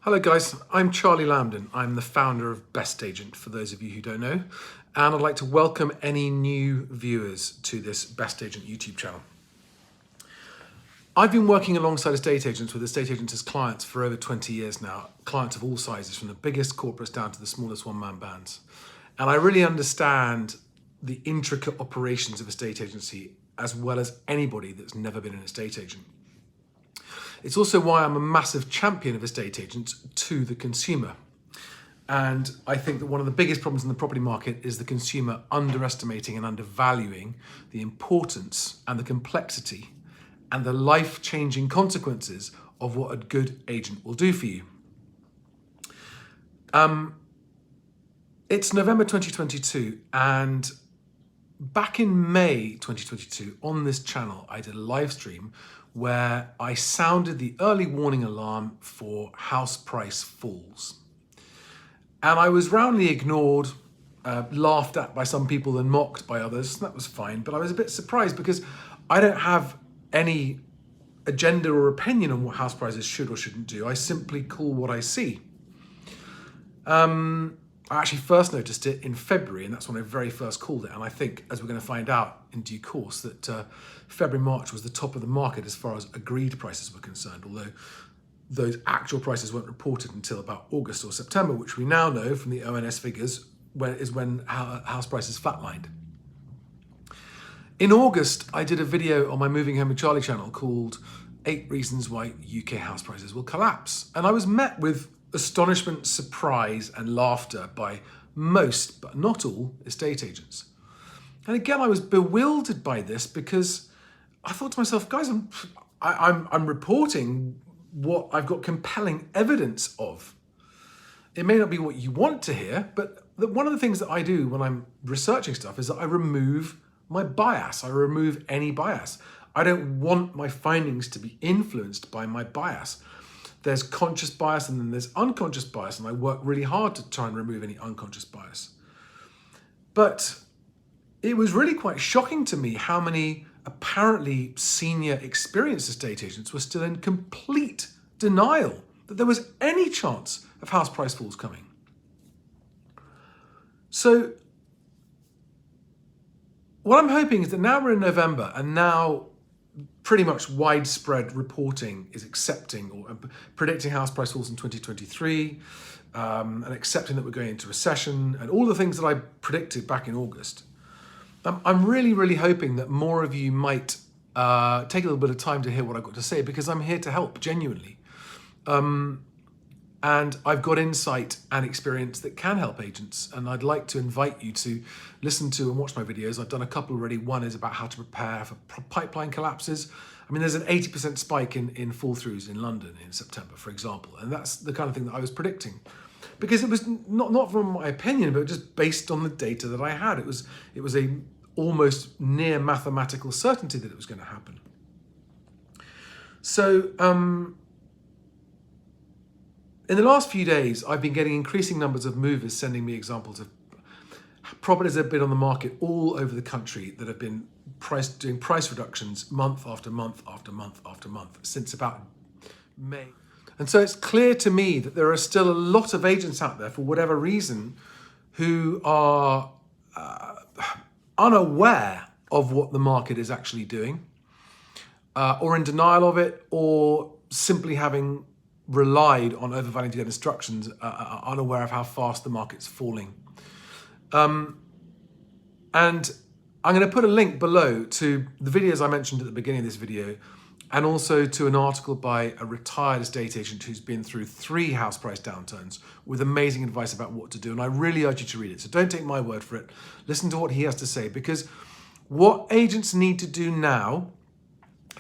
Hello guys, I'm Charlie Lambden. I'm the founder of BestAgent, for those of you who don't know, and I'd like to welcome any new viewers to this BestAgent YouTube channel. I've been working alongside estate agents with estate agents as clients for over 20 years now, clients of all sizes, from the biggest corporates down to the smallest one-man bands. And I really understand the intricate operations of estate agency as well as anybody that's never been an estate agent. It's also why I'm a massive champion of estate agents to the consumer. And I think that one of the biggest problems in the property market is the consumer underestimating and undervaluing the importance and the complexity and the life-changing consequences of what a good agent will do for you. It's November 2022, and back in May 2022 on this channel, I did a live stream where I sounded the early warning alarm for house price falls. And I was roundly ignored, laughed at by some people and mocked by others. That was fine, but I was a bit surprised because I don't have any agenda or opinion on what house prices should or shouldn't do. I simply call what I see. I actually first noticed it in February, and that's when I very first called it. And I think, as we're going to find out in due course, that February, March was the top of the market as far as agreed prices were concerned, although those actual prices weren't reported until about August or September, which we now know from the ONS figures is when house prices flatlined. In August, I did a video on my Moving Home with Charlie channel called 8 Reasons Why UK House Prices Will Collapse. And I was met with astonishment, surprise, and laughter by most, but not all, estate agents. And again, I was bewildered by this because I thought to myself, guys, I'm reporting what I've got compelling evidence of. It may not be what you want to hear, but one of the things that I do when I'm researching stuff is that I remove my bias. I remove any bias. I don't want my findings to be influenced by my bias. There's conscious bias and then there's unconscious bias, and I work really hard to try and remove any unconscious bias. But it was really quite shocking to me how many apparently senior experienced estate agents were still in complete denial that there was any chance of house price falls coming. So what I'm hoping is that now we're in November, and now pretty much widespread reporting is accepting or predicting house price falls in 2023 and accepting that we're going into recession and all the things that I predicted back in August. I'm really, really hoping that more of you might take a little bit of time to hear what I've got to say, because I'm here to help genuinely. And I've got insight and experience that can help agents. And I'd like to invite you to listen to and watch my videos. I've done a couple already. One is about how to prepare for pipeline collapses. I mean, there's an 80% spike in fall-throughs in London in September, for example. And that's the kind of thing that I was predicting. Because it was not from my opinion, but just based on the data that I had. It was a almost near mathematical certainty that it was going to happen. So, in the last few days, I've been getting increasing numbers of movers sending me examples of properties that have been on the market all over the country that have been doing price reductions month after month after month after month since about May. And so it's clear to me that there are still a lot of agents out there, for whatever reason, who are unaware of what the market is actually doing, or in denial of it, or simply having relied on overvaluing to get instructions, unaware of how fast the market's falling. And I'm going to put a link below to the videos I mentioned at the beginning of this video, and also to an article by a retired estate agent who's been through 3 house price downturns with amazing advice about what to do. And I really urge you to read it. So don't take my word for it. Listen to what he has to say, because what agents need to do now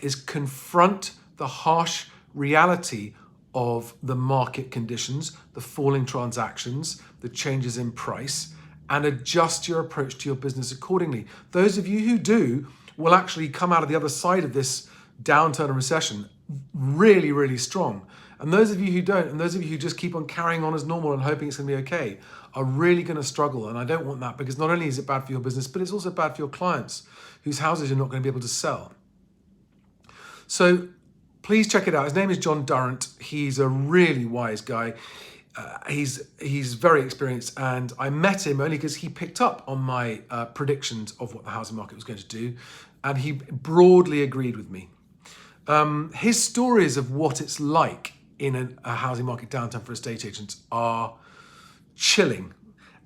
is confront the harsh reality of the market conditions, the falling transactions, the changes in price, and adjust your approach to your business accordingly. Those of you who do will actually come out of the other side of this downturn and recession really, really strong. And those of you who don't, and those of you who just keep on carrying on as normal and hoping it's going to be okay, are really going to struggle. And I don't want that, because not only is it bad for your business, but it's also bad for your clients whose houses you're not going to be able to sell. So please check it out. His name is John Durrant. He's a really wise guy. He's very experienced, and I met him only because he picked up on my predictions of what the housing market was going to do, and he broadly agreed with me. His stories of what it's like in a housing market downturn for estate agents are chilling,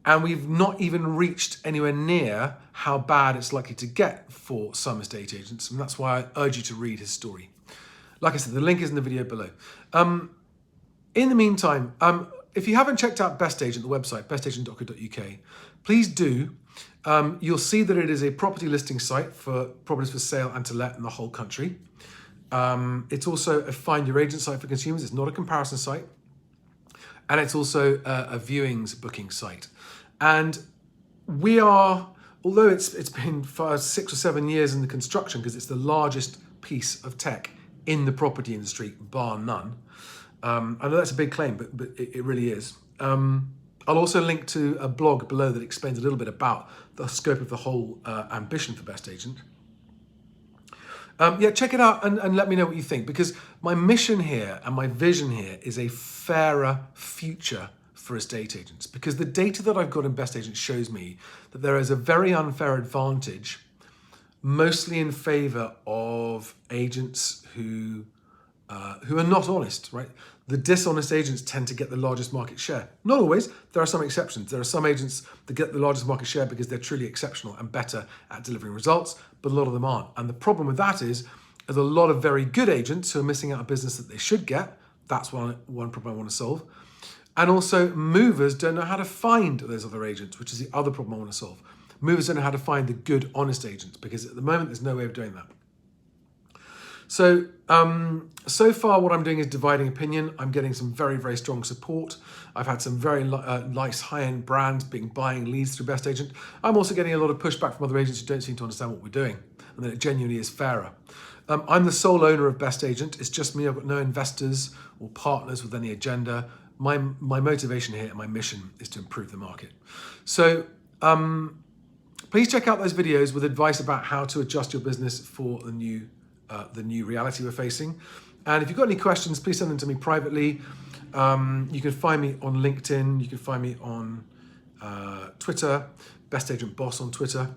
and we've not even reached anywhere near how bad it's likely to get for some estate agents, and that's why I urge you to read his story. Like I said, the link is in the video below. In the meantime, if you haven't checked out BestAgent, the website, bestagent.co.uk, please do. You'll see that it is a property listing site for properties for sale and to let in the whole country. It's also a find your agent site for consumers. It's not a comparison site. And it's also a viewings booking site. And we are, although it's been for 6 or 7 years in the construction, because it's the largest piece of tech in the property industry, bar none. I know that's a big claim, but it really is. I'll also link to a blog below that explains a little bit about the scope of the whole ambition for BestAgent. Yeah, check it out and let me know what you think, because my mission here and my vision here is a fairer future for estate agents, because the data that I've got in BestAgent shows me that there is a very unfair advantage, mostly in favor of agents who are not honest, right? The dishonest agents tend to get the largest market share. Not always, there are some exceptions. There are some agents that get the largest market share because they're truly exceptional and better at delivering results, but a lot of them aren't. And the problem with that is there's a lot of very good agents who are missing out on business that they should get. That's one problem I want to solve. And also movers don't know how to find those other agents, which is the other problem I want to solve. Movers don't know how to find the good, honest agents, because at the moment there's no way of doing that. So, so far what I'm doing is dividing opinion. I'm getting some very, very strong support. I've had some very nice high-end brands buying leads through BestAgent. I'm also getting a lot of pushback from other agents who don't seem to understand what we're doing, and that it genuinely is fairer. I'm the sole owner of BestAgent. It's just me. I've got no investors or partners with any agenda. My motivation here and my mission is to improve the market. So please check out those videos with advice about how to adjust your business for the new reality we're facing. And if you've got any questions, please send them to me privately. You can find me on LinkedIn. You can find me on Twitter, BestAgent Boss on Twitter.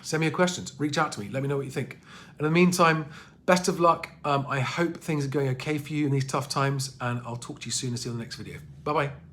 Send me your questions. Reach out to me. Let me know what you think. And in the meantime, best of luck. I hope things are going okay for you in these tough times, and I'll talk to you soon and see you on the next video. Bye-bye.